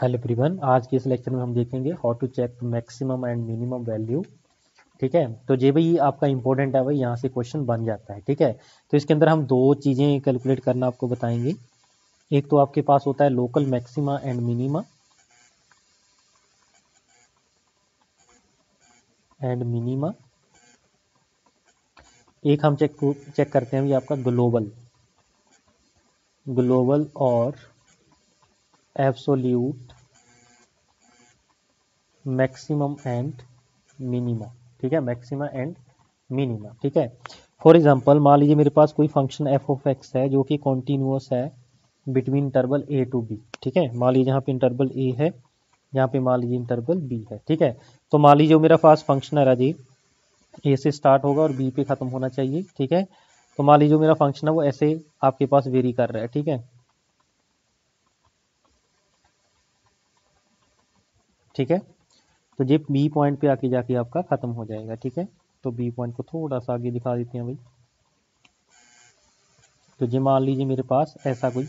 Hello everyone, आज के इस लेक्चर में हम देखेंगे how to check maximum and minimum value. ठीक है, तो ये भाई आपका इंपॉर्टेंट है भाई, यहाँ से क्वेश्चन बन जाता है। ठीक है, तो इसके अंदर हम दो चीज़ें कैलकुलेट करना आपको बताएंगे। एक तो आपके पास होता है लोकल मैक्सिमा एंड मिनिमा। एक हम चेक करते हैं भी आपका ग्लोबल और एब्सोल्यूट मैक्सिमम एंड मिनिमा। ठीक है, मैक्सिमा एंड मिनिमा। ठीक है, फॉर एग्जांपल मान लीजिए मेरे पास कोई फंक्शन एफ ऑफ एक्स है जो कि कॉन्टिन्यूअस है between interval A to B. ठीक है, मान लीजिए यहाँ पे इंटरवल ए है, यहाँ पे मान लीजिए इंटरवल बी है। ठीक है, तो मान लीजिए मेरा पास फंक्शन है राजी, ए से स्टार्ट होगा और बी पे खत्म होना चाहिए। ठीक है, तो मान लीजिए मेरा फंक्शन है वो ऐसे आपके पास वेरी कर रहा है। ठीक है, ठीक है, तो ये बी पॉइंट पे आके जाके आपका खत्म हो जाएगा। ठीक है, तो बी पॉइंट को थोड़ा सा आगे दिखा देते हैं भाई। तो ये मान लीजिए मेरे पास ऐसा कुछ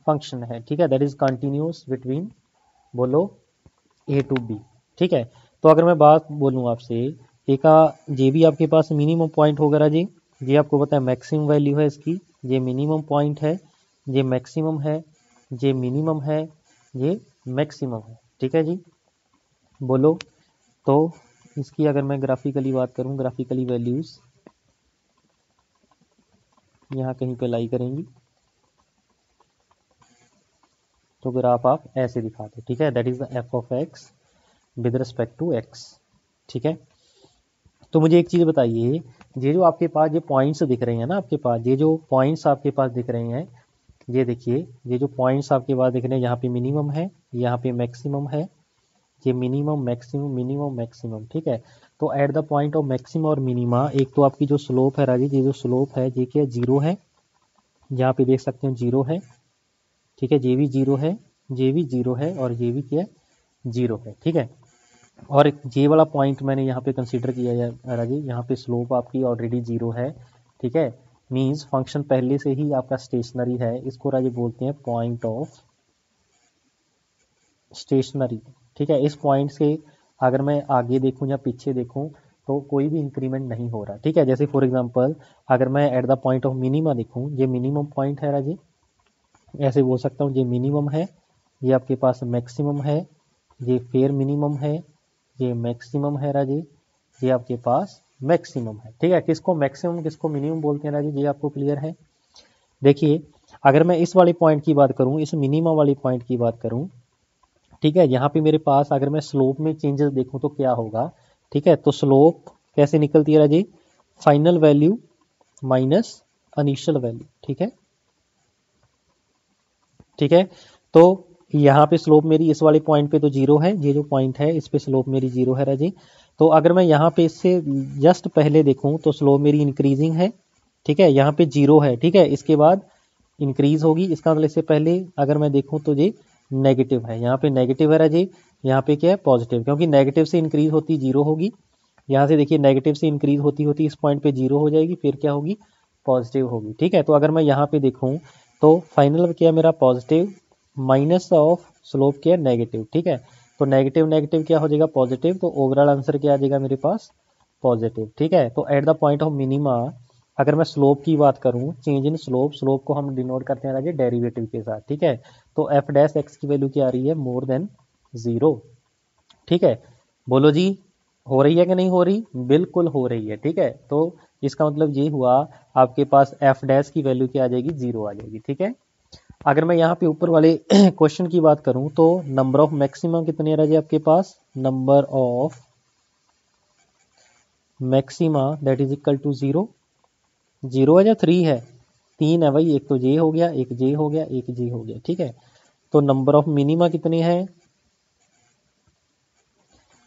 फंक्शन है। ठीक है, दैट इज कंटिन्यूस बिटवीन, बोलो, ए टू बी। ठीक है, तो अगर मैं बात बोलूँ आपसे, एक ये भी आपके पास मिनिमम पॉइंट होगा राजी, ये आपको पता है मैक्सिमम वैल्यू है इसकी, ये मिनिमम पॉइंट है, ये मैक्सिमम है, ये मिनिमम है, ये मैक्सिमम है। ठीक है जी, बोलो। तो इसकी अगर मैं ग्राफिकली बात करूं, ग्राफिकली वैल्यूज यहाँ कहीं पे लाई करेंगी, तो ग्राफ आप ऐसे दिखाते। ठीक है, that is the f of x with respect to x. ठीक है, तो मुझे एक चीज़ बताइए, ये जो आपके पास ये पॉइंट्स दिख रहे हैं ना, आपके पास ये जो पॉइंट्स आपके पास दिख रहे हैं, ये देखिए, ये जो पॉइंट्स आपके पास दिख रहे हैं, यहाँ पे मिनिमम है, यहाँ पे मैक्सिमम है, ये मिनिमम मैक्सिमम मिनिमम मैक्सिमम। ठीक है, तो at the point of maximum और मिनिमा, एक तो आपकी जो स्लोप है राजी, ये जो स्लोप है ये क्या जीरो है, यहाँ पे देख सकते हैं जीरो है। ठीक है, ये भी जीरो है, ये भी जीरो है, और ये भी क्या जीरो है। ठीक है, और ये वाला पॉइंट मैंने यहाँ पे कंसीडर किया है राजी, यहाँ पे स्लोप आपकी ऑलरेडी जीरो है। ठीक है, मींस फंक्शन पहले से ही आपका स्टेशनरी है, इसको राजी बोलते हैं पॉइंट ऑफ स्टेशनरी। ठीक है, इस पॉइंट से अगर मैं आगे देखूं या पीछे देखूं तो कोई भी इंक्रीमेंट नहीं हो रहा। ठीक है, जैसे फॉर एग्जांपल अगर मैं at the point of minima देखूं, ये मिनिमम पॉइंट है राजी, ऐसे बोल सकता हूँ ये मिनिमम है, ये आपके पास मैक्सिमम है, ये फेयर मिनिमम है, ये मैक्सिमम है राजी, ये आपके पास मैक्सिमम है। ठीक है, किसको मैक्सिमम किसको मिनिमम बोलते हैं राजी, ये आपको क्लियर है। देखिए, अगर मैं इस वाले पॉइंट की बात करूं, इस मिनिमम वाली पॉइंट की बात करूं, ठीक है, यहाँ पे मेरे पास अगर मैं स्लोप में चेंजेस देखूं तो क्या होगा। ठीक है, तो स्लोप कैसे निकलती है राजी, final value minus initial value. ठीक है, ठीक है, तो यहाँ पे स्लोप मेरी इस वाले पॉइंट पे तो जीरो है, ये जो पॉइंट है इस पे स्लोप मेरी जीरो है राजी। तो अगर मैं यहाँ पे इससे जस्ट पहले देखूं तो स्लोप मेरी इंक्रीजिंग है। ठीक है, यहाँ पे जीरो है। ठीक है, इसके बाद इंक्रीज होगी, इसका मतलब इससे पहले अगर मैं देखूं तो ये नेगेटिव है, यहाँ पे नेगेटिव है राजी, यहाँ पे क्या है पॉजिटिव, क्योंकि नेगेटिव से इंक्रीज होती जीरो होगी। यहाँ से देखिए नेगेटिव से इंक्रीज होती होती इस पॉइंट पे जीरो हो जाएगी, फिर क्या होगी पॉजिटिव होगी। ठीक है, तो अगर मैं यहाँ पे देखूँ तो फाइनल क्या मेरा पॉजिटिव माइनस ऑफ स्लोप क्या नेगेटिव। ठीक है, तो नेगेटिव नेगेटिव क्या हो जाएगा पॉजिटिव, तो ओवरऑल आंसर क्या आ जाएगा मेरे पास पॉजिटिव। ठीक है, तो at the point of minima अगर मैं स्लोप की बात करूं, चेंज इन स्लोप, स्लोप को हम डिनोट करते हैं राजे डेरिवेटिव के साथ। ठीक है, तो एफ डैश एक्स की वैल्यू क्या आ रही है मोर देन जीरो। ठीक है, बोलो जी, हो रही है कि नहीं हो रही, बिल्कुल हो रही है। ठीक है, तो इसका मतलब ये हुआ आपके पास एफ डैश की वैल्यू क्या आ जाएगी जीरो आ जाएगी। ठीक है, अगर मैं यहाँ पे ऊपर वाले क्वेश्चन की बात करूं तो नंबर ऑफ मैक्सिमम कितने राजे आपके पास, number of maxima that is equal to zero, zero है या थ्री है, तीन है भाई, एक तो जे हो गया, एक जे हो गया, एक जे हो गया। ठीक है, तो नंबर ऑफ मिनिमा कितने हैं,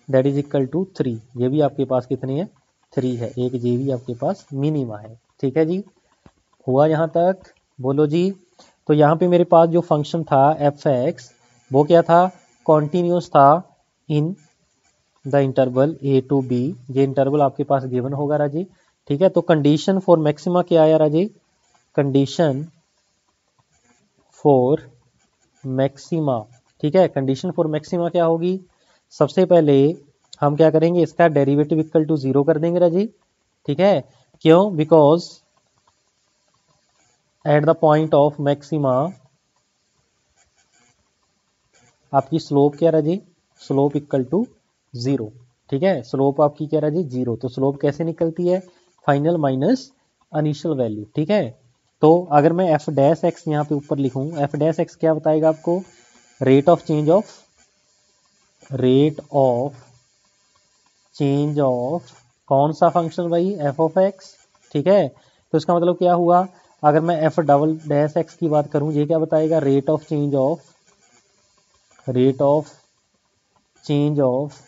that is equal to three, ये भी आपके पास कितनी है थ्री है, एक जे भी आपके पास मिनिमा है। ठीक है जी, हुआ यहाँ तक, बोलो जी। तो यहाँ पे मेरे पास जो फंक्शन था एफ एक्स, वो क्या था, कॉन्टिन्यूस था in the interval A to B, ये इंटरवल आपके पास गिवन होगा राजी। ठीक है, तो कंडीशन फॉर मैक्सिमा क्या आया राजी, कंडीशन फॉर मैक्सिमा ठीक है। कंडीशन फॉर मैक्सिमा क्या होगी, सबसे पहले हम क्या करेंगे, इसका डेरिवेटिव इक्वल टू 0 कर देंगे राजी। ठीक है, क्यों, because at the point of maxima आपकी स्लोप क्या राजी, स्लोप इक्वल टू 0। ठीक है, स्लोप आपकी क्या राजी 0, तो स्लोप कैसे निकलती है, फाइनल माइनस इनिशियल वैल्यू। ठीक है, तो अगर मैं एफ डैश एक्स यहाँ पे ऊपर लिखूं, एफ डैश एक्स क्या बताएगा आपको, रेट ऑफ चेंज ऑफ कौन सा फंक्शन भाई, एफ ऑफ एक्स। ठीक है, तो इसका मतलब क्या हुआ, अगर मैं एफ डबल डैश एक्स की बात करूं, ये क्या बताएगा, rate of change of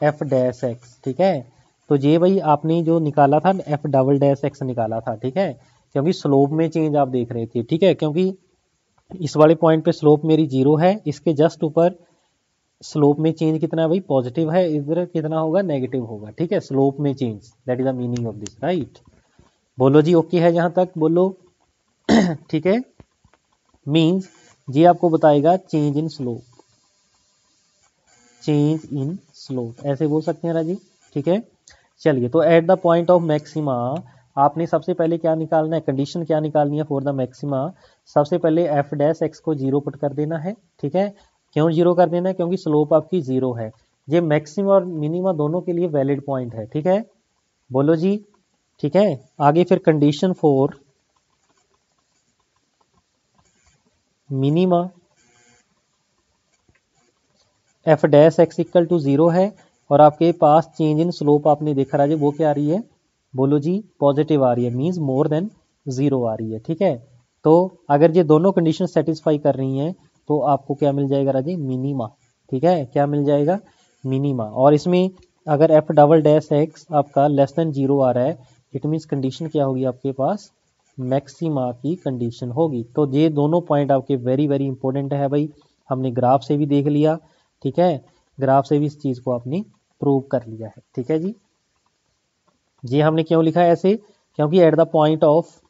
F dash x. ठीक है, तो ये भाई आपने जो निकाला था एफ डबल डैश एक्स निकाला था। ठीक है, क्योंकि स्लोप में चेंज आप देख रहे थे। ठीक है, क्योंकि इस वाले पॉइंट पे स्लोप मेरी 0 है, इसके जस्ट ऊपर स्लोप में चेंज कितना है भाई, पॉजिटिव है, इधर कितना होगा, नेगेटिव होगा। ठीक है, स्लोप में change, that is the meaning of this, right. बोलो जी, ओके है जहां तक, बोलो। ठीक है, मींस ये आपको बताएगा चेंज इन स्लोप, ऐसे बोल सकते हैं राजी। ठीक है, चलिए, तो at the point of maxima आपने सबसे पहले क्या निकालना है, कंडीशन क्या निकालनी है फॉर द मैक्सिमा, सबसे पहले एफ डैश एक्स को 0 पुट कर देना है। ठीक है, क्यों 0 कर देना है, क्योंकि स्लोप आपकी 0 है, ये मैक्सिमा और मिनिमा दोनों के लिए वैलिड पॉइंट है। ठीक है, बोलो जी। ठीक है, आगे फिर condition for minima f dash x equal to 0 है, और आपके पास चेंज इन स्लोप आपने देखा रहा है, वो क्या आ रही है, बोलो जी, पॉजिटिव आ रही है, मींस मोर देन 0 आ रही है। ठीक है, तो अगर ये दोनों कंडीशन सेटिस्फाई कर रही हैं तो आपको क्या मिल जाएगा राजी, मिनिमा। ठीक है, क्या मिल जाएगा, मिनिमा। और इसमें अगर एफ डबल डैश एक्स आपका लेस देन 0 आ रहा है, इट मीन्स कंडीशन क्या होगी आपके पास, मैक्सिमा की कंडीशन होगी। तो ये दोनों पॉइंट आपके वेरी वेरी इंपॉर्टेंट है भाई, हमने ग्राफ से भी देख लिया। ठीक है, ग्राफ से भी इस चीज को आपने प्रूव कर लिया है। ठीक है जी, ये हमने क्यों लिखा है ऐसे, क्योंकि at the point of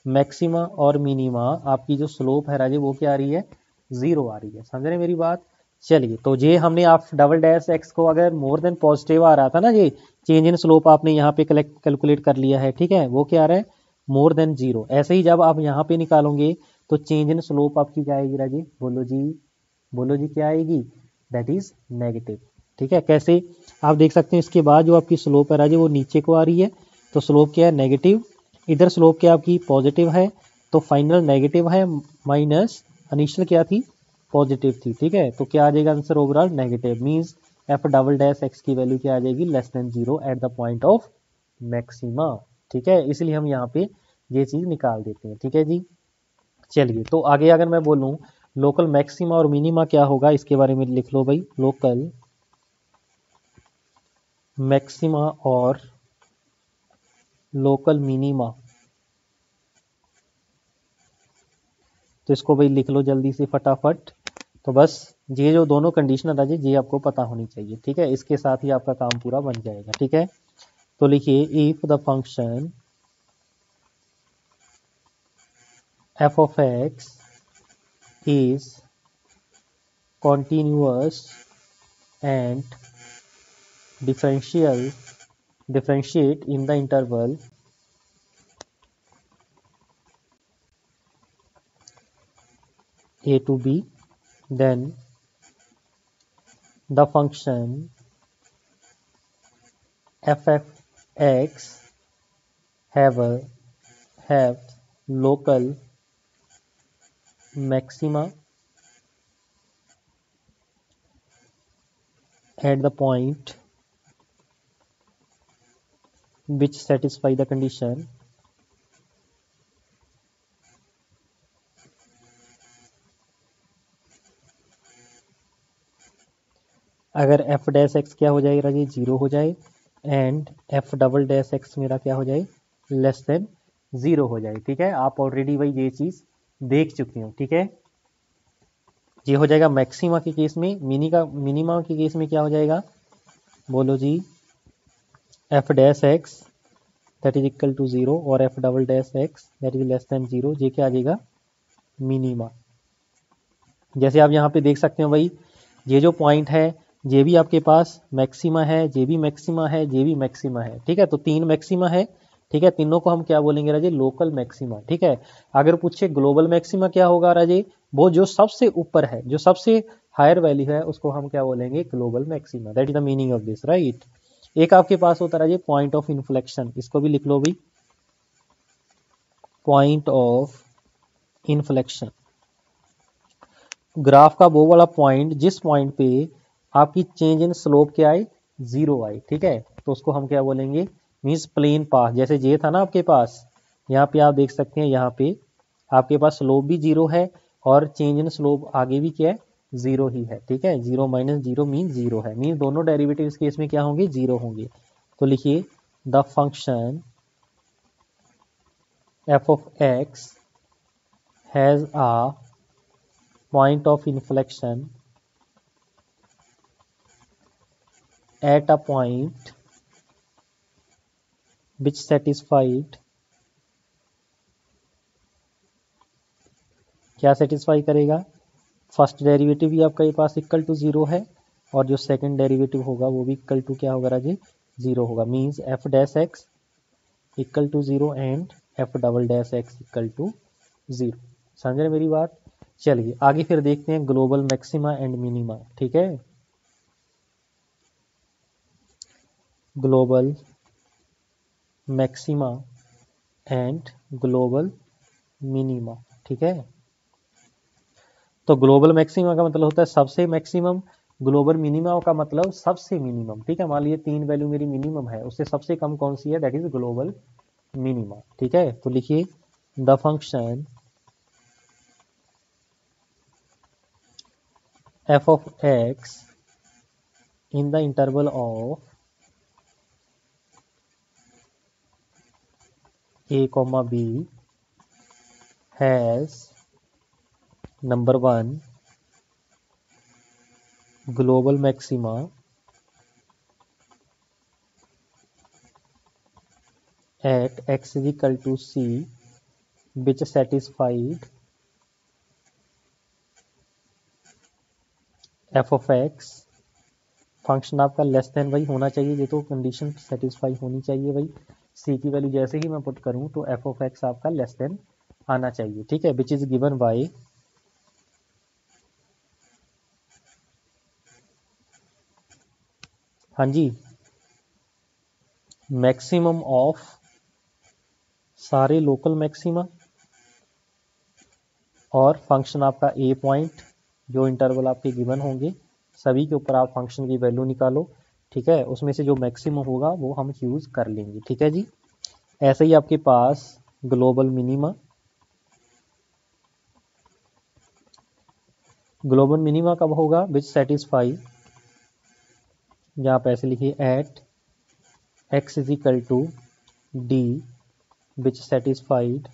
maxima और मिनिमा आपकी जो स्लोप है राजे वो क्या आ रही है, 0 आ रही है। समझ रहे मेरी बात। चलिए, तो ये हमने आप डबल डैश एक्स को अगर मोर देन पॉजिटिव आ रहा था ना, ये चेंज इन स्लोप आपने यहाँ पे कैलकुलेट कर लिया है। ठीक है, वो क्या आ रहा है, मोर देन 0। ऐसे ही जब आप यहाँ पे निकालोगे तो चेंज इन स्लोप आपकी क्या आएगी राजी, बोलो जी, बोलो जी, क्या आएगी, दैट इज नेगेटिव। ठीक है, कैसे, आप देख सकते हैं इसके बाद जो आपकी स्लोप है राजी वो नीचे को आ रही है, तो स्लोप क्या है, नेगेटिव, इधर स्लोप क्या आपकी पॉजिटिव है, तो फाइनल नेगेटिव है, माइनस इनिशियल क्या थी, पॉजिटिव थी। ठीक है, तो क्या आ जाएगा answer overall negative, means F double dash x की वैल्यू क्या आ जाएगी, less than 0 at the point of maxima. ठीक है, इसलिए हम यहाँ पे ये चीज निकाल देते हैं। ठीक है जी, चलिए, तो आगे अगर मैं बोलूं लोकल मैक्सिमा और मिनिमा क्या होगा, इसके बारे में लिख लो भाई, लोकल मैक्सिमा और लोकल मिनिमा, तो इसको भाई लिख लो जल्दी से फटाफट। तो बस ये जो दोनों कंडीशन है राजी, ये आपको पता होनी चाहिए। ठीक है, इसके साथ ही आपका काम पूरा बन जाएगा। ठीक है, तो लिखिए, if the function F of x is continuous and differentiate in the interval a to b, then the function f of x have local maxima at the point which satisfy the condition अगर F dash x क्या हो जाएगा जी, 0 हो जाए, and f double dash x मेरा क्या हो जाए, लेस देन 0 हो जाए। ठीक है, आप ऑलरेडी भाई ये चीज देख चुके हो। ठीक है, ये हो जाएगा मैक्सिमा के केस में, मिनिमा के केस में क्या हो जाएगा, बोलो जी, F dash X that is equal to 0 और F double dash X that is less than 0, ये क्या आ जाएगा, मिनिमा। जैसे आप यहाँ पे देख सकते हो भाई, ये जो पॉइंट है ये भी आपके पास मैक्सिमा है, ये भी मैक्सिमा है, ये भी मैक्सिमा है, ठीक है। तो 3 मैक्सिमा है, ठीक है। तीनों को हम क्या बोलेंगे राजे, लोकल मैक्सिमा, ठीक है। अगर पूछे ग्लोबल मैक्सिमा क्या होगा राजे, वो जो सबसे ऊपर है, जो सबसे हायर वैल्यू है, उसको हम क्या बोलेंगे, global maxima. That is the meaning of this, right. एक आपके पास होता है राजे पॉइंट ऑफ इन्फ्लेक्शन, इसको भी लिख लो भाई, पॉइंट ऑफ इन्फ्लेक्शन। ग्राफ का वो वाला पॉइंट जिस पॉइंट पे आपकी चेंज इन स्लोप क्या आई, 0 आई, ठीक है। तो उसको हम क्या बोलेंगे, मीन्स प्लेन पाथ। जैसे ये था ना आपके पास, यहाँ पे आप देख सकते हैं, यहाँ पे आपके पास स्लोप भी 0 है और चेंज इन स्लोप आगे भी क्या है, 0 ही है, ठीक है। 0 माइनस 0 मीन 0 है, मीन दोनों डेरिवेटिव इस केस में क्या होंगे, 0 होंगे। तो लिखिए the function F of x has a point of inflection at a point which satisfied, क्या सेटिस्फाई करेगा, फर्स्ट डेरिवेटिव भी आपका ये पास इक्वल टू 0 है और जो सेकंड डेरिवेटिव होगा वो भी इक्वल टू क्या होगा राजी, 0 होगा। Means f dash x equal to 0 and f double dash x equal to 0। समझ रहे मेरी बात। चलिए आगे फिर देखते हैं ग्लोबल मैक्सिमा एंड मिनिमा, ठीक है। Global maxima and global minima, ठीक है। तो ग्लोबल मैक्सिमा का मतलब होता है सबसे मैक्सिमम, ग्लोबल मिनिमा का मतलब सबसे मिनिमम, ठीक है। मान लीजिए 3 वैल्यू मेरी मिनिमम है, उससे सबसे कम कौन सी है, दैट इज ग्लोबल मिनिमा, ठीक है। तो लिखिए the function F of x in the interval of a comma b has number 1 global maxima at x is equal to c which satisfied f of x। Function आपका less than भाई होना चाहिए, ये तो कंडीशन सेटिस्फाई होनी चाहिए भाई। c की वैल्यू जैसे ही मैं पुट करूं तो f of x आपका लेस देन आना चाहिए, ठीक है। विच इज गिवन बाय हाँ जी मैक्सिमम ऑफ सारे लोकल मैक्सिमा और फंक्शन आपका ए पॉइंट, जो इंटरवल आपके गिवन होंगे सभी के ऊपर आप फंक्शन की वैल्यू निकालो, ठीक है। उसमें से जो मैक्सिमम होगा वो हम यूज कर लेंगे, ठीक है जी। ऐसे ही आपके पास ग्लोबल मिनिमा, ग्लोबल मिनिमा कब होगा, विच सेटिस्फाई, या आप ऐसे लिखिए at x is equal to d which satisfied.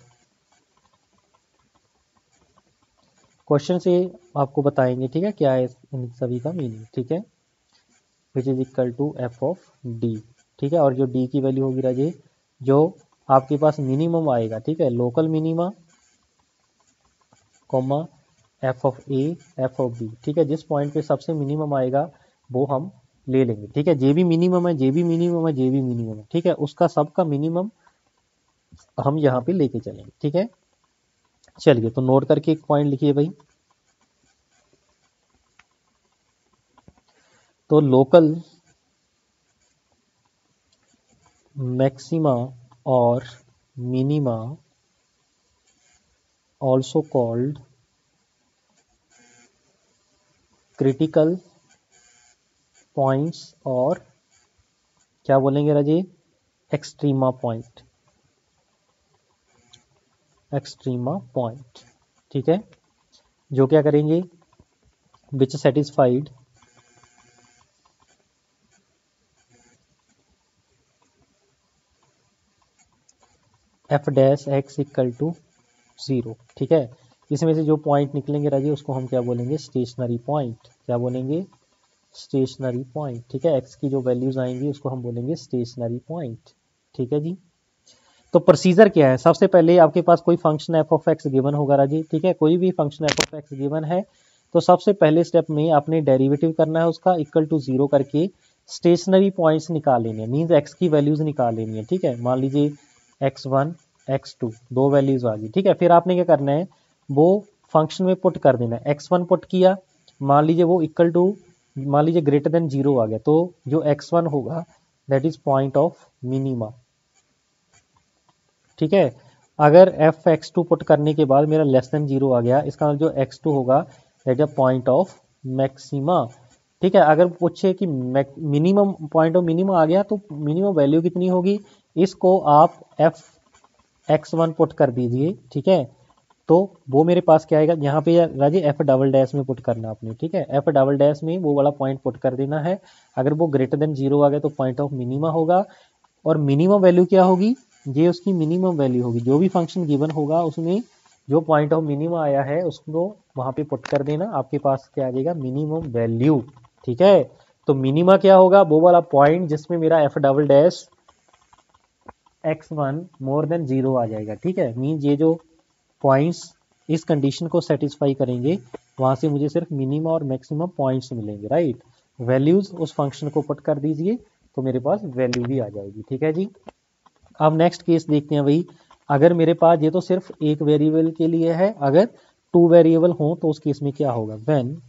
Question से आपको बताएंगे, ठीक है, क्या है इन सभी का मीनिंग, ठीक है। Which is equal to f of d, ठीक है। और जो डी की वैल्यू होगी राजे, जो आपके पास मिनिमम आएगा, ठीक है, local minima comma f of a f of b, ठीक है। जिस पॉइंट पे सबसे मिनिमम आएगा वो हम ले लेंगे, ठीक है। जे भी मिनिमम है, जे भी मिनिमम है, जे भी मिनिमम है, ठीक है, उसका सबका मिनिमम हम यहाँ पे लेके चलेंगे, ठीक है। चलिए तो नोट करके एक पॉइंट लिखिए भाई। तो लोकल मैक्सिमा और minima also called critical points, और क्या बोलेंगे राजे, एक्सट्रीमा पॉइंट, एक्सट्रीमा पॉइंट, ठीक है। जो क्या करेंगे, which satisfied F dash x equal to 0, ठीक है। इसमें से जो पॉइंट निकलेंगे राजे उसको हम क्या बोलेंगे, स्टेशनरी पॉइंट, क्या बोलेंगे, स्टेशनरी पॉइंट, ठीक है। एक्स की जो वैल्यूज आएंगी उसको हम बोलेंगे स्टेशनरी पॉइंट, ठीक है जी। तो प्रोसीजर क्या है, सबसे पहले आपके पास कोई function F of X given होगा राजी, ठीक है। कोई भी function F of X given है तो सबसे पहले स्टेप में आपने डेरिवेटिव करना है उसका, इक्वल टू 0 करके स्टेशनरी पॉइंट्स निकाल लेने हैं, मीन्स एक्स की वैल्यूज निकाल लेनी है। ठीक है, मान लीजिए x1 x2 दो वैल्यूज आ गई। ठीक है, फिर आपने क्या करना है, वो फंक्शन में पुट कर देना है। x1 पुट किया, मान लीजिए वो इक्वल टू, मान लीजिए ग्रेटर देन 0 आ गया, तो जो x1 होगा that is point of minima. ठीक है, अगर एफ x2 पुट करने के बाद मेरा लेस देन 0 आ गया, इसका मतलब जो x2 होगा that is point of maxima. ठीक है, अगर पूछे कि मिनिमम पॉइंट ऑफ मिनिमम आ गया तो मिनिमम वैल्यू कितनी होगी, इसको आप एफ x1 पुट कर दीजिए। ठीक है, तो वो मेरे पास क्या आएगा, यहाँ पे राजे एफ डबल डैश में पुट करना आपने। ठीक है, एफ डबल डैश में वो वाला पॉइंट पुट कर देना है। अगर वो ग्रेटर देन 0 आ गया तो पॉइंट ऑफ मिनिमा होगा, और मिनिमम वैल्यू क्या होगी, ये उसकी मिनिमम वैल्यू होगी। जो भी फंक्शन गिवन होगा उसमें जो पॉइंट ऑफ मिनिमा आया है उसको वहां पे पुट कर देना, आपके पास क्या आ जाएगा, मिनिमम वैल्यू। ठीक है, तो मिनिमा क्या होगा, वो वाला पॉइंट जिसमें मेरा एफ डबल डैश x1 मोर देन 0 आ जाएगा। ठीक है, मीन्स ये जो पॉइंट्स इस कंडीशन को सेटिस्फाई करेंगे, वहां से मुझे सिर्फ मिनिमम और मैक्सिमम पॉइंट्स मिलेंगे। राइट, वैल्यूज उस फंक्शन को पुट कर दीजिए तो मेरे पास वैल्यू भी आ जाएगी। ठीक है जी, अब नेक्स्ट केस देखते हैं भाई। अगर मेरे पास ये तो सिर्फ एक वेरिएबल के लिए है, अगर 2 वेरिएबल हो तो उस केस में क्या होगा, when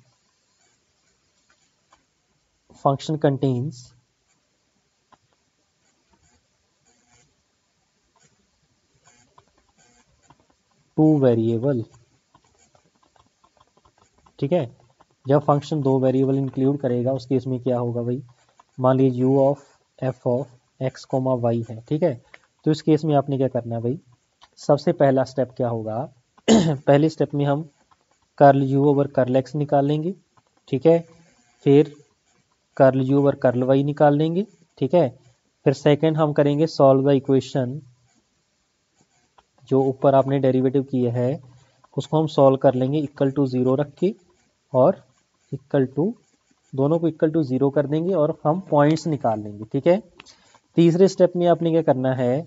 function contains two variable. ठीक है, जब फंक्शन 2 वेरिएबल इंक्लूड करेगा उस केस में क्या होगा भाई, मान लीजिए u of f of x comma y है। ठीक है, तो इस केस में आपने क्या करना है भाई, सबसे पहला स्टेप क्या होगा पहले स्टेप में हम curl u over curl x निकाल लेंगे। ठीक है, फिर curl u over curl y निकाल लेंगे। ठीक है, फिर सेकंड हम करेंगे सॉल्व द इक्वेशन, जो ऊपर आपने डेरिवेटिव किए है उसको हम सॉल्व कर लेंगे इक्वल टू 0 रख के, और इक्वल टू, दोनों को इक्वल टू 0 कर देंगे और हम पॉइंट्स निकाल लेंगे। ठीक है, तीसरे स्टेप में आपने क्या करना है,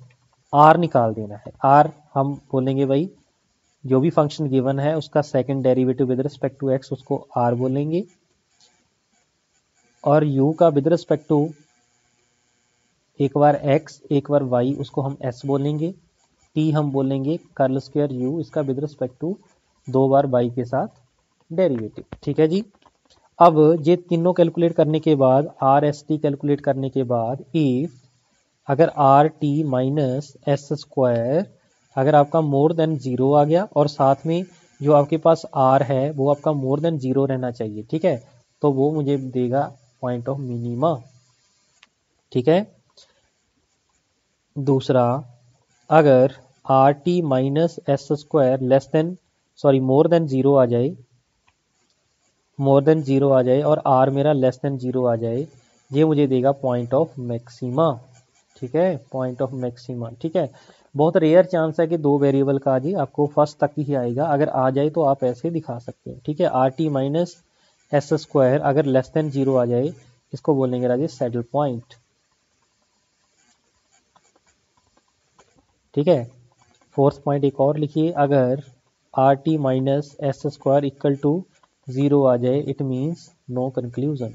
आर निकाल देना है। आर हम बोलेंगे भाई जो भी फंक्शन गिवन है उसका second derivative with respect to x उसको आर बोलेंगे, और यू का विद रिस्पेक्ट टू एक बार एक्स एक बार वाई उसको हम एस बोलेंगे। टी हम बोलेंगे कर्ल स्क्वायर यू, इसका विद रिस्पेक्ट टू 2 बार वाई के साथ डेरिवेटिव। ठीक है जी, अब ये तीनों कैलकुलेट करने के बाद, आर एस टी कैलकुलेट करने के बाद, इफ अगर r t minus s square अगर आपका मोर देन 0 आ गया, और साथ में जो आपके पास आर है वो आपका मोर देन 0 रहना चाहिए। ठीक है, तो वो मुझे देगा पॉइंट ऑफ मिनिमा। ठीक है, दूसरा, अगर r t minus s square less than, sorry मोर देन 0 आ जाए, मोर देन 0 आ जाए और आर मेरा लेस देन 0 आ जाए, ये मुझे देगा पॉइंट ऑफ मैक्सिमा। ठीक है, पॉइंट ऑफ मैक्सिमा। ठीक है, बहुत रेयर चांस है कि 2 वेरिएबल का आ जाए, आपको फर्स्ट तक ही आएगा, अगर आ जाए तो आप ऐसे दिखा सकते हैं। ठीक है, are t minus s square अगर लेस देन 0 आ जाए, इसको बोलेंगे राजे सैडल पॉइंट। ठीक है, फोर्थ पॉइंट एक और लिखिए, अगर r t minus s square equal to 0 आ जाए, इट मीन्स नो कंक्लूजन।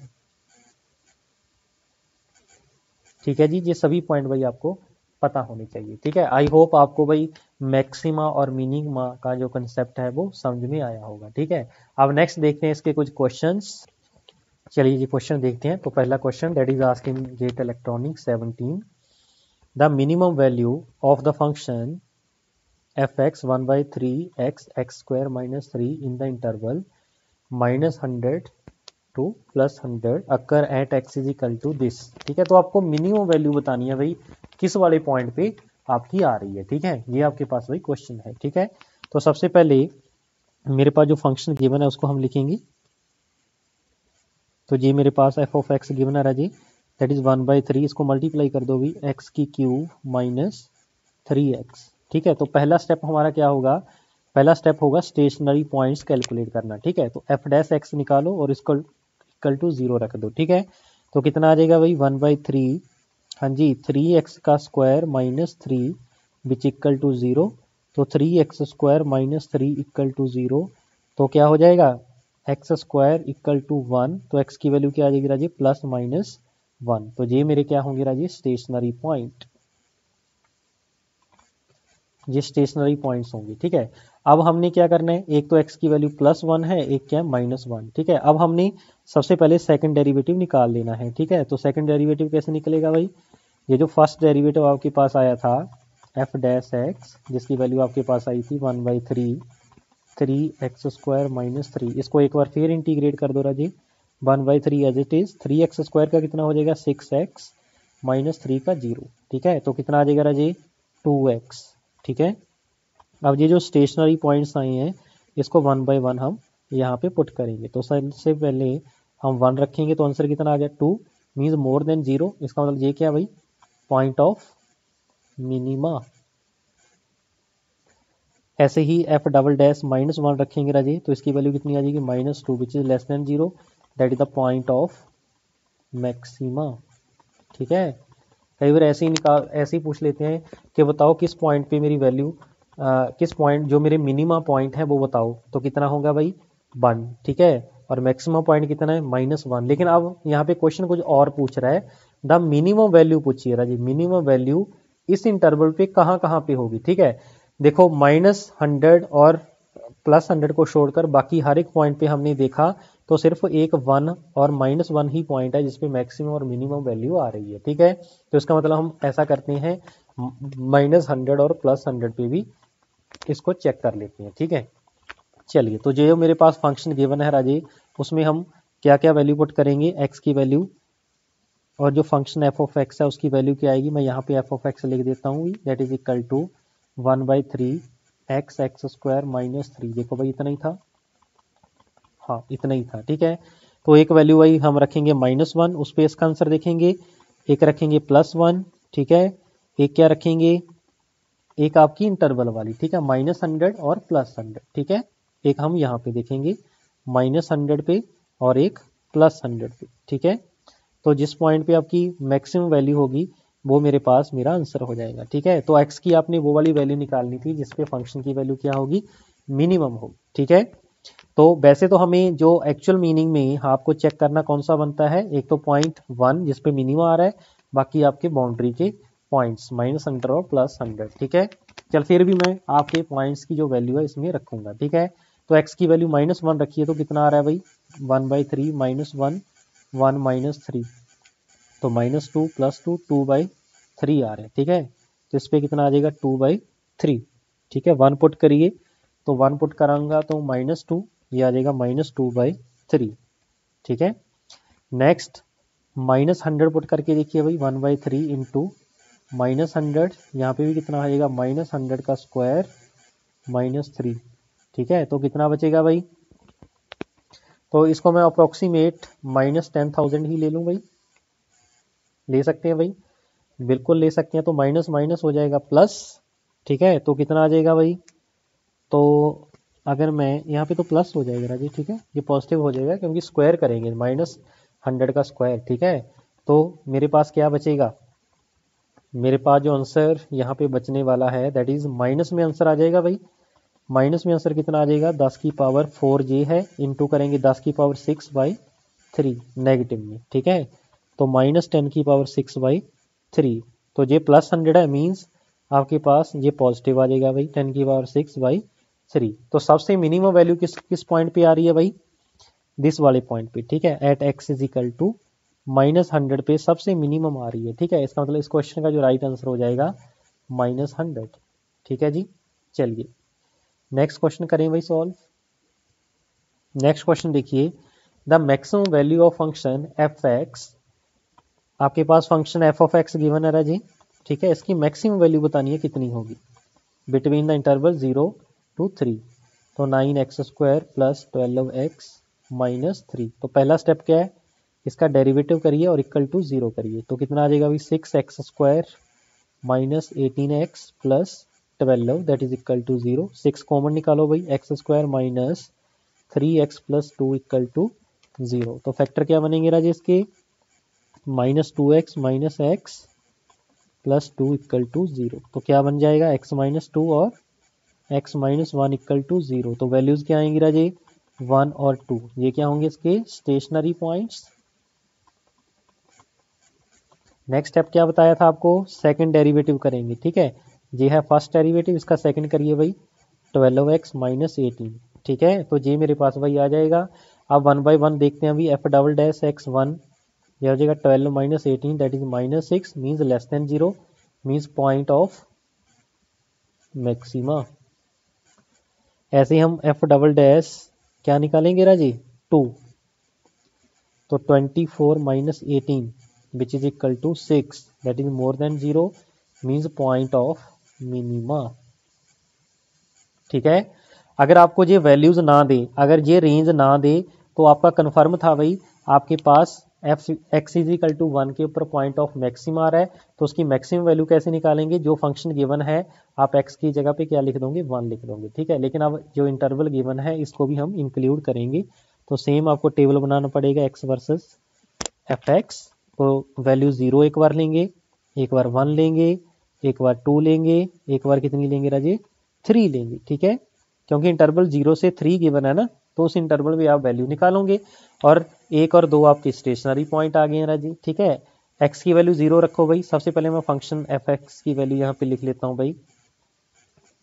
ठीक है जी, ये सभी पॉइंट भाई आपको पता होने चाहिए। ठीक है, आई होप आपको भाई मैक्सिमा और मिनिमा का जो कंसेप्ट है वो समझ में आया होगा। ठीक है, अब नेक्स्ट देखते हैं इसके कुछ क्वेश्चंस। चलिए ये क्वेश्चन देखते हैं। तो पहला question that is asking get electronic 17, the minimum value of the function fx 1/3 x square minus 3 in the interval -100 to +100 occur at x is equal to this. ठीक है, तो आपको मिनिमम वैल्यू बतानी है भाई किस वाले पॉइंट पे आपकी आ रही है। ठीक है, ये आपके पास भाई क्वेश्चन है। ठीक है, तो सबसे पहले मेरे पास जो फंक्शन गिवन है उसको हम लिखेंगे। तो ये मेरे पास f ऑफ x गिवन है जी, दैट इज 1/3, इसको मल्टीप्लाई कर दो भी x की क्यूब माइनस 3x। ठीक है, तो पहला स्टेप हमारा क्या होगा, पहला स्टेप होगा स्टेशनरी पॉइंट्स कैलकुलेट करना। ठीक है, तो f डैश x निकालो और इसको इक्वल टू 0 रख दो। ठीक है, तो कितना आ जाएगा भाई 1/3, हाँ जी 3x का square minus 3 which equal to 0, तो 3x square minus 3 equal to 0, तो क्या हो जाएगा एक्स स्क्वायर इक्वल टू 1, तो एक्स की वैल्यू क्या आ जाएगी राजी, प्लस माइनस 1। तो ये मेरे क्या होंगे राजी, स्टेशनरी पॉइंट, ये स्टेशनरी पॉइंट्स होंगे। ठीक है, अब हमने क्या करना है, एक तो x की वैल्यू प्लस 1 है, एक क्या है माइनस 1। ठीक है, अब हमने सबसे पहले सेकंड डेरिवेटिव निकाल लेना है। ठीक है, तो सेकंड डेरिवेटिव कैसे निकलेगा भाई, ये जो फर्स्ट डेरिवेटिव आपके पास आया था एफ डैश एक्स, जिसकी वैल्यू आपके पास आई थी 1/3 एक्स स्क्वायर माइनस 3, इसको एक बार फिर इंटीग्रेट कर दो राजी, 1/3 as it is, 3x square का कितना हो जाएगा 6x माइनस 3 का 0। ठीक है, तो कितना आ जाएगा राजी 2x। ठीक है, अब ये जो स्टेशनरी पॉइंट्स आए हैं इसको 1 बाय 1 हम यहाँ पे पुट करेंगे। तो सबसे पहले हम 1 रखेंगे तो आंसर कितना आ गया 2, मीन्स मोर देन 0। इसका मतलब ये क्या भाई, पॉइंट ऑफ मिनिमा। ऐसे ही एफ डबल डैश माइनस 1 रखेंगे राजे, तो इसकी वैल्यू कितनी आ जाएगी -2 which is less than 0, that is the point of maxima. ठीक है, कई बार ऐसे ही पूछ लेते हैं कि बताओ किस पॉइंट पे मेरी वैल्यू किस पॉइंट जो मेरे मिनिमा पॉइंट है वो बताओ, तो कितना होगा भाई 1। ठीक है, और मैक्सिमम पॉइंट कितना है -1। लेकिन अब यहाँ पे क्वेश्चन कुछ और पूछ रहा है, द मिनिमम वैल्यू पूछिए राजी, मिनिमम वैल्यू इस इंटरवल पे कहाँ कहाँ पे होगी। ठीक है, देखो -100 और +100 को छोड़कर बाकी हर एक पॉइंट पे हमने देखा तो सिर्फ एक 1 और -1 ही पॉइंट है जिसपे मैक्सिमम और मिनिमम वैल्यू आ रही है। ठीक है, तो इसका मतलब हम ऐसा करते हैं -100 और +100 पे भी इसको चेक कर लेते हैं। ठीक है, चलिए, तो जो मेरे पास फंक्शन गिवन है राजे, उसमें हम क्या क्या वैल्यू पुट करेंगे, x की वैल्यू, और जो फंक्शन f ऑफ x है उसकी वैल्यू क्या आएगी, मैं यहाँ पे f ऑफ x लिख देता हूँ, that is equal to 1/3 x square minus 3। देखो भाई इतना ही था, हाँ इतना ही था। ठीक है, तो एक वैल्यू भाई हम रखेंगे -1, उस पर इसका आंसर देखेंगे, एक रखेंगे +1। ठीक है, एक क्या रखेंगे, एक आपकी इंटरवल वाली, ठीक है, -100 और +100। ठीक है, एक हम यहाँ पे देखेंगे -100 पे और एक +100 पे। ठीक है, तो जिस पॉइंट पे आपकी मैक्सिमम वैल्यू होगी वो मेरे पास मेरा आंसर हो जाएगा। ठीक है, तो x की आपने वो वाली वैल्यू निकालनी थी जिसपे फंक्शन की वैल्यू क्या होगी, मिनिमम होगी। ठीक है, तो वैसे तो हमें जो एक्चुअल मीनिंग में आपको चेक करना कौन सा बनता है, एक तो .1 जिसपे मिनिमम आ रहा है, बाकी आपके बाउंड्री के पॉइंट्स -100 और +100। ठीक है, चल फिर भी मैं आपके पॉइंट्स की जो वैल्यू है इसमें रखूंगा। ठीक है, तो x की वैल्यू -1 रखिए तो कितना आ रहा है भाई 1/3 -1 1 - 3, तो -2 +2 2/3 आ रहे हैं। ठीक है, तो इस पर कितना आ जाएगा 2/3। ठीक है, 1 पुट करिए, तो 1 पुट कराऊंगा तो -2, ये आ जाएगा -2/3। ठीक है, नेक्स्ट -100 पुट करके देखिए भाई, 1/3 इंटू -100, यहाँ पे भी कितना आएगा -100 का स्क्वायर -3। ठीक है, तो कितना बचेगा भाई, तो इसको मैं अप्रोक्सीमेट -10,000 ही ले लूँ भाई, ले सकते हैं भाई, बिल्कुल ले सकते हैं। तो माइनस माइनस हो जाएगा प्लस। ठीक है, तो कितना आ जाएगा भाई, तो अगर मैं यहाँ पे तो प्लस हो जाएगा राजी। ठीक है, ये पॉजिटिव हो जाएगा क्योंकि स्क्वायर करेंगे -100 का स्क्वायर। ठीक है, तो मेरे पास क्या बचेगा, मेरे पास जो आंसर यहाँ पे बचने वाला है दैट इज माइनस में आंसर आ जाएगा भाई। माइनस में आंसर कितना आ जाएगा, 10⁴j है, इंटू करेंगे 10⁻6/3 नेगेटिव में। ठीक है, तो -10⁻6/3, तो ये +100 है, मीन्स आपके पास ये पॉजिटिव आ जाएगा भाई 10⁻6/3। तो सबसे मिनिमम वैल्यू किस किस पॉइंट पे आ रही है भाई, दिस वाले पॉइंट पे। ठीक है, at x is equal to -100 पे सबसे मिनिमम आ रही है। ठीक है, इसका मतलब इस क्वेश्चन का जो राइट आंसर हो जाएगा -100। ठीक है जी, चलिए नेक्स्ट क्वेश्चन करें भाई सॉल्व। नेक्स्ट क्वेश्चन देखिए, the maximum value of function F X, आपके पास function F of X given है जी। ठीक है, इसकी मैक्सिमम वैल्यू बतानी है कितनी होगी बिटवीन द इंटरवल 0 to 3, तो 9x² + 12x - 3। तो पहला स्टेप क्या है, इसका डेरिवेटिव करिए और इक्वल टू 0 करिए, तो कितना आ जाएगा भाई 6x² - 18x + 12 that is equal to 0। 6 common निकालो भाई, x² - 3x + 2 इक्वल टू 0। तो फैक्टर क्या बनेंगे राजे इसके, -2x - x + 2 इक्वल टू 0। तो क्या बन जाएगा x - 2 और x - 1 इक्वल टू 0। तो वैल्यूज क्या आएंगी राजे, 1 और 2, ये क्या होंगे इसके स्टेशनरी पॉइंट्स। नेक्स्ट स्टेप क्या बताया था आपको, सेकंड डेरिवेटिव करेंगे, ठीक है। ये है फर्स्ट डेरिवेटिव, इसका सेकंड करिए भाई 12x माइनस 18, ठीक है। तो ये मेरे पास भाई आ जाएगा। अब 1 बाई 1 देखते हैं अभी, एफ डबल डैश एक्स 1, यह हो जाएगा 12 minus 18 that is minus 6 means less than 0 means point of maxima. ऐसे ही हम एफ डबल डैश क्या निकालेंगे राजी 2, तो 24 minus 18 which is equal to 6 that is more than 0 means point of minima, ठीक है। अगर आपको ये वैल्यूज ना दे, अगर ये रेंज ना दे, तो आपका कन्फर्म था भाई आपके पास F X is equal to 1 के ऊपर पॉइंट ऑफ मैक्सिमा आ रहा है। तो उसकी मैक्सिमम वैल्यू कैसे निकालेंगे, जो फंक्शन गिवन है आप एक्स की जगह पे क्या लिख दोगे 1 लिख दोगे, ठीक है। लेकिन अब जो इंटरवल गिवन है इसको भी हम इंक्लूड करेंगे, तो सेम आपको टेबल बनाना पड़ेगा एक्स वर्सेस एफ एक्स। तो वैल्यू 0 एक बार लेंगे, एक बार 1 लेंगे, एक बार 2 लेंगे, एक बार कितनी लेंगे राजे 3 लेंगे, ठीक है। क्योंकि इंटरवल 0 से 3 गिवन है ना, तो उस इंटरवल में आप वैल्यू निकालोगे। और 1 और 2 आपके स्टेशनरी पॉइंट आ गए हैं राजी, ठीक है। एक्स की वैल्यू 0 रखो भाई। सबसे पहले मैं फंक्शन एफ एक्स की वैल्यू यहाँ पे लिख लेता हूँ भाई,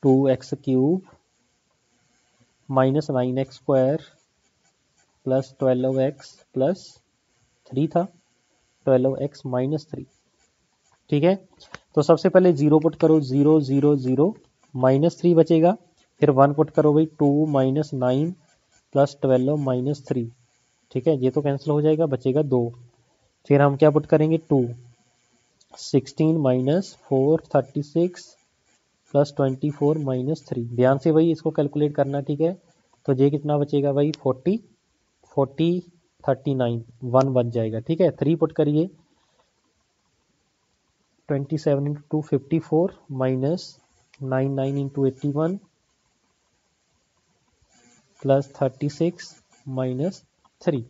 2x cube minus 9x square plus 12x plus 3 था, 12x माइनस 3, ठीक है। तो सबसे पहले 0 पुट करो, 0 0 0 माइनस 3 बचेगा। फिर 1 पुट करो भाई, 2 माइनस 9 प्लस 12 माइनस 3, ठीक है। ये तो कैंसिल हो जाएगा, बचेगा 2। फिर हम क्या पुट करेंगे 2, 16 माइनस 4 36 प्लस 24 माइनस 3। ध्यान से भाई इसको कैलकुलेट करना, ठीक है। तो ये कितना बचेगा भाई 40 40 39, 1 बच जाएगा, ठीक है। 3 पुट करिए, 27 into 54 minus 99 into 81 plus 36 minus 3।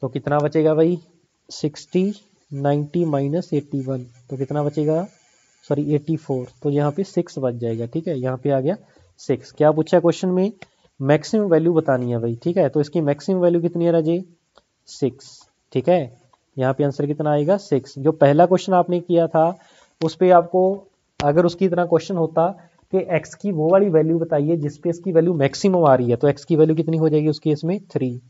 तो कितना बचेगा भाई 60 90 माइनस 81, तो कितना बचेगा, सॉरी 84, तो यहाँ पे 6 बच जाएगा, ठीक है। यहाँ पे आ गया 6। क्या पूछा क्वेश्चन में, मैक्सिमम वैल्यू बतानी है भाई, ठीक है। तो इसकी मैक्सिमम वैल्यू कितनी है राजे 6, ठीक है। यहाँ पे आंसर कितना आएगा 6। जो पहला क्वेश्चन आपने किया था उस पे आपको अगर उसकी तरह क्वेश्चन होता कि x की वो वाली वैल्यू बताइए जिस पे इसकी वैल्यू मैक्सिमम आ रही है, तो x की वैल्यू कितनी हो जाएगी उस केस में 3।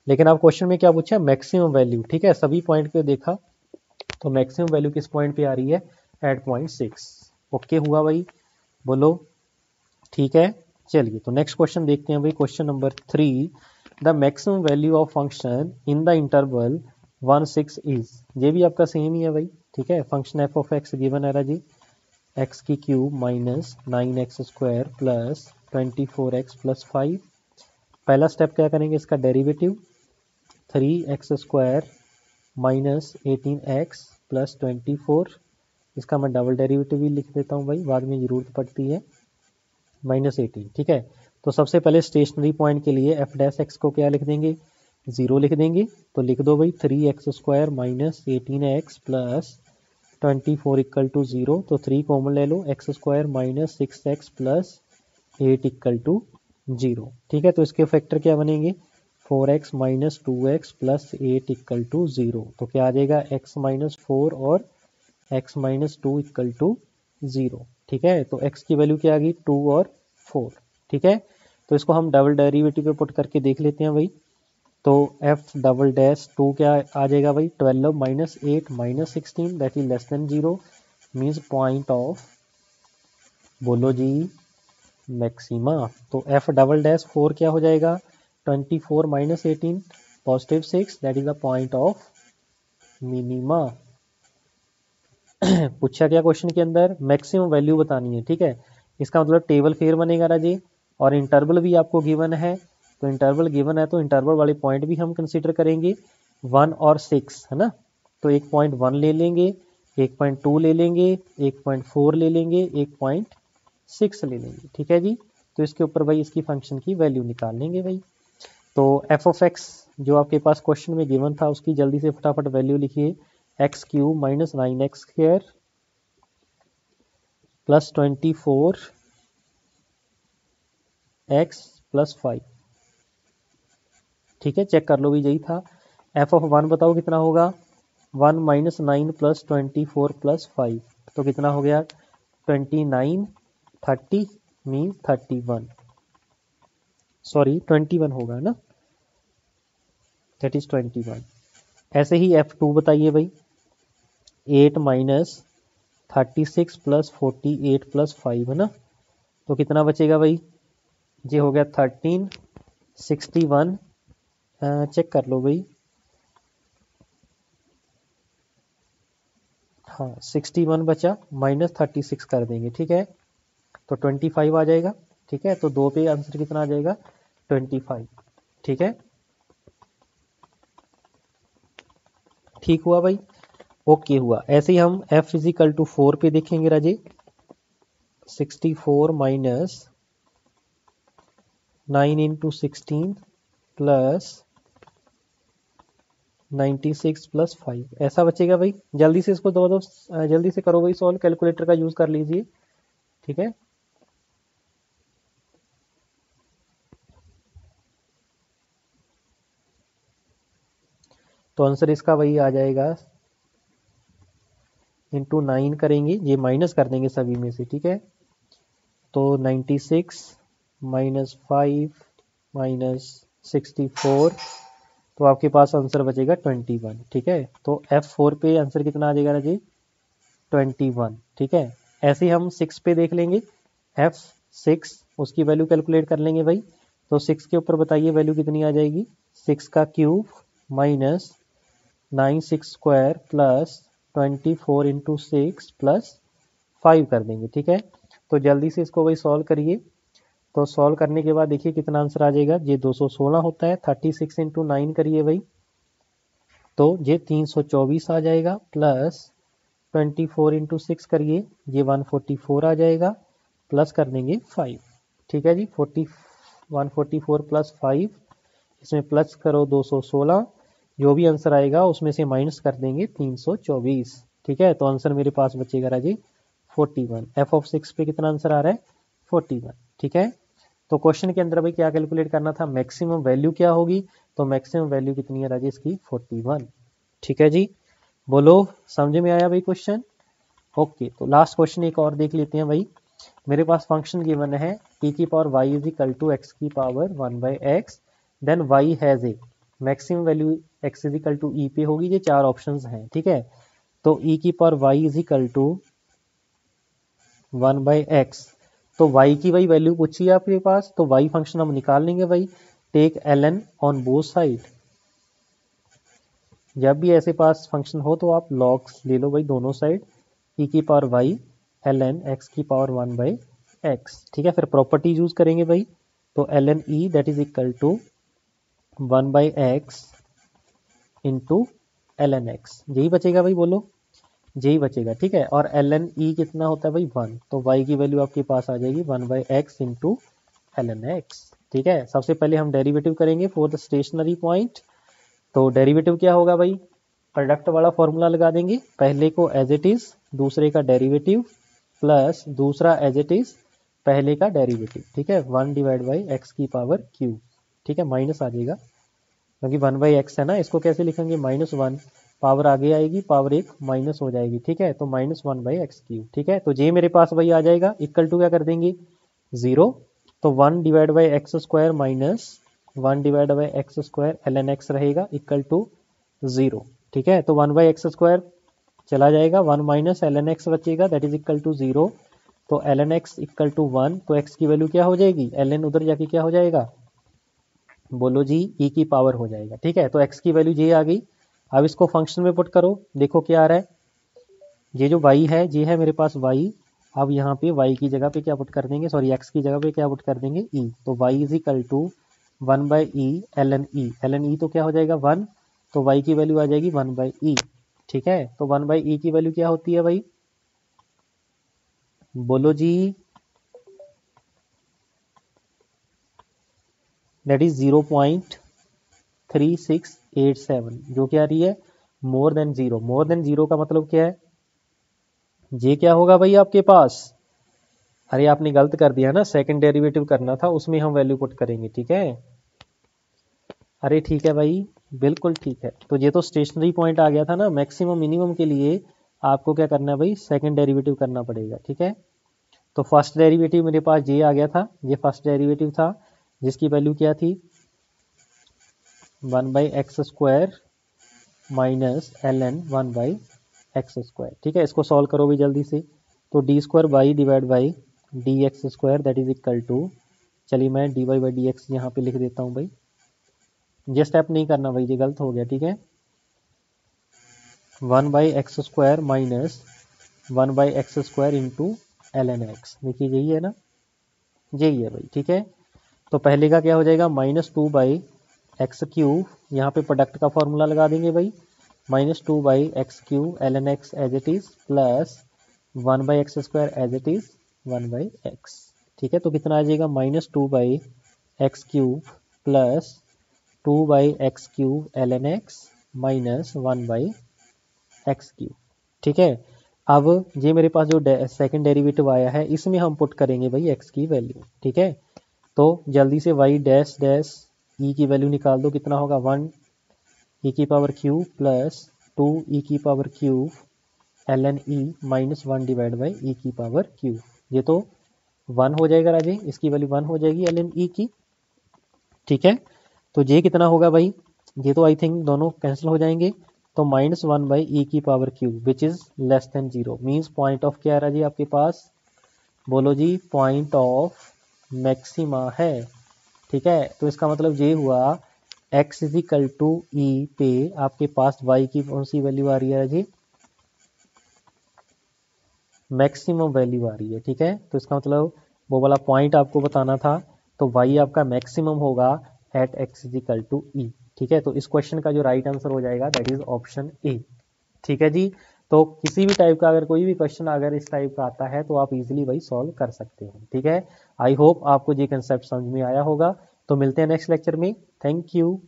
लेकिन आप क्वेश्चन में क्या पूछा, मैक्सिमम वैल्यू, ठीक है। सभी पॉइंट पे देखा तो मैक्सिमम वैल्यू किस पॉइंट पे आ रही है, एट पॉइंट 6। ओके हुआ भाई, बोलो ठीक है। चलिए तो नेक्स्ट क्वेश्चन देखते हैं भाई, question number 3, the maximum value of function in the interval 1 6 is. ये भी आपका सेम ही है भाई, ठीक है। Function F of X given है जी, एक्स की cube minus 9x square plus 24x plus 5। पहला स्टेप क्या करेंगे, इसका derivative 3x square minus 18x plus 24, इसका मैं डबल डेरिवेटिव भी लिख देता हूँ भाई, बाद में जरूरत पड़ती है, माइनस 18, ठीक है। तो सबसे पहले स्टेशनरी पॉइंट के लिए एफ डैश एक्स को क्या लिख देंगे 0 लिख देंगे। तो लिख दो भाई 3x square minus 18x plus 24 equal to 0। तो 3 कॉमन ले लो, X square minus 6x plus 8 equal to 0, ठीक है। तो इसके फैक्टर क्या बनेंगे 4x minus 2x plus 8 equal to 0। तो क्या आ जाएगा x माइनस 4 और x माइनस 2 इक्वल टू 0, ठीक है। तो x की वैल्यू क्या आ गई 2 और 4, ठीक है। तो इसको हम डबल डेरिवेटिव पे पुट करके देख लेते हैं भाई। तो एफ डबल डैश 2 क्या आ जाएगा भाई 12 minus 8 minus 16 that is less than 0 means point of, बोलो जी मैक्सिमा। तो एफ डबल डैश 4 क्या हो जाएगा 24 minus 18 positive 6 that is the point of minima. पूछा क्या क्वेश्चन के अंदर, मैक्सिमम वैल्यू बतानी है, ठीक है। इसका मतलब टेबल फेयर बनेगा राजी, और इंटरवल भी आपको गिवन है। तो इंटरवल गिवन है तो इंटरवल वाले पॉइंट भी हम कंसीडर करेंगे 1 और 6, है ना। तो 1.1 ले लेंगे, 1.2 ले लेंगे, 1.4 ले लेंगे, 1.6 ले लेंगे, ठीक है जी। तो इसके ऊपर भाई इसकी फंक्शन की वैल्यू निकाल लेंगे भाई। तो एफ ऑफ एक्स जो आपके पास क्वेश्चन में गिवन था उसकी जल्दी से फटाफट वैल्यू लिखिए, x cube minus 9x square plus 24x plus 5, ठीक है, चेक कर लो भी, यही था। एफ ऑफ 1 बताओ कितना होगा, 1 माइनस 9 प्लस 24 प्लस 5, तो कितना हो गया 29, 30 मीन्स 31, सॉरी 21 होगा ना, दैट इज 21। ऐसे ही F2 बताइए भाई, 8 माइनस 36 प्लस 48 प्लस 5 है ना, तो कितना बचेगा भाई, ये हो गया 13, 61, चेक कर लो भाई, हाँ 61 बचा, माइनस 36 कर देंगे, ठीक है, तो 25 आ जाएगा। ठीक है, तो 2 पे आंसर कितना आ जाएगा 25। ठीक है, ठीक हुआ भाई, ओके हुआ। ऐसे ही हम f इजिकल टू 4 पे देखेंगे राजे, 64 माइनस 9 इंटू 16 प्लस 96 प्लस 5, ऐसा बचेगा भाई। जल्दी से इसको दो जल्दी से करो भाई सॉल्व, कैलकुलेटर का यूज कर लीजिए। ठीक है, तो आंसर इसका वही आ जाएगा, इंटू 9 करेंगे, ये माइनस कर देंगे सभी में से। ठीक है, तो 96 माइनस 5 माइनस 64, तो आपके पास आंसर बचेगा 21। ठीक है, तो F4 पे आंसर कितना आ जाएगा राजी 21। ठीक है, ऐसे ही हम 6 पे देख लेंगे, F6 उसकी वैल्यू कैलकुलेट कर लेंगे भाई। तो 6 के ऊपर बताइए वैल्यू कितनी आ जाएगी, 6 का cube minus 9 6 square plus 24 into 6 plus 5 कर देंगे। ठीक है, तो जल्दी से इसको भाई सॉल्व करिए। तो सॉल्व करने के बाद देखिए कितना आंसर आ जाएगा, ये 216 होता है, 36 इंटू 9 करिए भाई, तो ये 324 आ जाएगा, प्लस 24 इंटू 6 करिए, ये 144 आ जाएगा, प्लस कर देंगे 5। ठीक है जी, 144 प्लस 5, इसमें प्लस करो 216, जो भी आंसर आएगा उसमें से माइनस कर देंगे 324। ठीक है, तो आंसर मेरे पास बचेगा राजी 41। एफ ऑफ 6 पे कितना आंसर आ रहा है 41। ठीक है, तो क्वेश्चन के अंदर भाई क्या कैलकुलेट करना था, मैक्सिमम वैल्यू क्या होगी, तो मैक्सिमम वैल्यू कितनी है राजी इसकी 41। ठीक है जी, बोलो समझ में आया भाई क्वेश्चन। ओके, तो लास्ट क्वेश्चन एक और देख लेते हैं भाई। मेरे पास फंक्शन गिवन है e की power y is equal to X की power 1/x, then y has a maximum value x is equal to E पे होगी, ये 4 ऑप्शंस हैं। ठीक है, तो e की power y is equal to 1/x, तो y की वही वैल्यू पूछी है आपके पास, तो y फंक्शन हम निकाल लेंगे भाई। Take ln on both side, जब भी ऐसे पास फंक्शन हो तो आप लॉग्स ले लो भाई दोनों साइड, e की पावर y ln x की पावर 1/x। ठीक है, फिर प्रॉपर्टी यूज करेंगे भाई, तो ln e that is equal to 1/x into ln x, यही बचेगा भाई, बोलो यही बचेगा। ठीक है, और ln e कितना होता है भाई 1, तो y की वैल्यू आपके पास आ जाएगी 1/x इंटू ln x। ठीक है, सबसे पहले हम डेरिवेटिव करेंगे फॉर द स्टेशनरी पॉइंट। तो डेरिवेटिव क्या होगा भाई, प्रोडक्ट वाला फॉर्मूला लगा देंगे, पहले को एज इट इज, दूसरे का डेरिवेटिव, प्लस दूसरा एज इट इज, पहले का डेरिवेटिव। ठीक है, 1 डिवाइड बाई एक्स की पावर क्यू। ठीक है, माइनस आ जाएगा क्योंकि 1/x है ना, इसको कैसे लिखेंगे -1, पावर आगे आएगी, पावर एक माइनस हो जाएगी। ठीक है, तो -1/x3। ठीक है, तो ये मेरे पास वही आ जाएगा, इक्वल टू क्या कर देंगे 0, तो 1 divide by x square minus 1 divide by x square ln x रहेगा इक्वल टू 0। ठीक है, तो 1/x स्क्वायर चला जाएगा, 1 माइनस ln x बचेगा, दैट इज इक्वल टू 0, तो ln x इक्वल टू 1, तो x की वैल्यू क्या हो जाएगी, ln उधर जाके क्या हो जाएगा, बोलो जी e की पावर हो जाएगा। ठीक है, तो x की वैल्यू ये आ गई। अब इसको फंक्शन में पुट करो, देखो क्या आ रहा है, ये जो y है ये है मेरे पास y, अब यहाँ पे y की जगह पे क्या पुट कर देंगे, सॉरी x की जगह पे क्या पुट कर देंगे e, तो y is equal to 1/e ln e तो क्या हो जाएगा 1, तो y की वैल्यू आ जाएगी 1/e। ठीक है, तो 1/e की वैल्यू क्या होती है भाई, बोलो जी, दैट इज 0.3687, जो क्या आ रही है मोर देन 0। मोर देन 0 का मतलब क्या है, ये क्या होगा भाई आपके पास, अरे आपने गलत कर दिया ना, सेकंड डेरिवेटिव करना था, उसमें हम वैल्यू पुट करेंगे। ठीक है, अरे ठीक है भाई, बिल्कुल ठीक है। तो ये तो स्टेशनरी पॉइंट आ गया था ना, मैक्सिमम मिनिमम के लिए आपको क्या करना है भाई, सेकंड डेरिवेटिव करना पड़ेगा, ठीक है। तो फर्स्ट डेरिवेटिव मेरे पास ये आ गया था, ये फर्स्ट डेरिवेटिव था जिसकी वैल्यू क्या थी, 1/x² माइनस ln 1/x², ठीक है। इसको सॉल्व करो भी जल्दी से। तो d² divide by dx² that is equal to, चलिए मैं dy/dx यहाँ पे लिख देता हूँ भाई, ये स्टेप नहीं करना भाई, ये गलत हो गया, ठीक है। 1/x² minus 1/x² into ln x, देखिए यही है ना, यही है भाई, ठीक है। तो पहले का क्या हो जाएगा, -2/x³ यहाँ पे प्रोडक्ट का फॉर्मूला लगा देंगे भाई, -2/x³ ln x as it is plus 1/x² as it is 1/x, ठीक है। तो कितना आ जाएगा, -2/x³ plus 2/x³ ln x minus 1/x³, ठीक है। अब ये मेरे पास जो सेकंड डेरिवेटिव आया है इसमें हम पुट करेंगे भाई x की वैल्यू, ठीक है। तो जल्दी से y डैश डैश e की वैल्यू निकाल दो, कितना होगा, 1 e³ plus 2 e³ ln e minus 1 divide by e³, ये तो 1 हो जाएगा राजे, इसकी वैल्यू 1 हो जाएगी ln e की, ठीक है। तो ये कितना होगा भाई, ये तो आई थिंक दोनों कैंसिल हो जाएंगे, तो -1/e³ which is less than 0, means point of क्या है जी आपके पास, बोलो जी, पॉइंट ऑफ मैक्सिमा है, ठीक है। तो इसका मतलब ये हुआ x is equal to E पे आपके पास y की कौन सी वैल्यू आ रही है जी, मैक्सिमम वैल्यू आ रही है, ठीक है। तो इसका मतलब वो वाला पॉइंट आपको बताना था, तो y आपका मैक्सिमम होगा at x is equal to E, ठीक है। तो इस क्वेश्चन का जो राइट आंसर हो जाएगा दैट इज ऑप्शन ए, ठीक है जी। तो किसी भी टाइप का अगर कोई भी क्वेश्चन अगर इस टाइप का आता है तो आप इजीली वही सॉल्व कर सकते हैं, ठीक है। आई होप आपको ये कंसेप्ट समझ में आया होगा। तो मिलते हैं नेक्स्ट लेक्चर में, थैंक यू।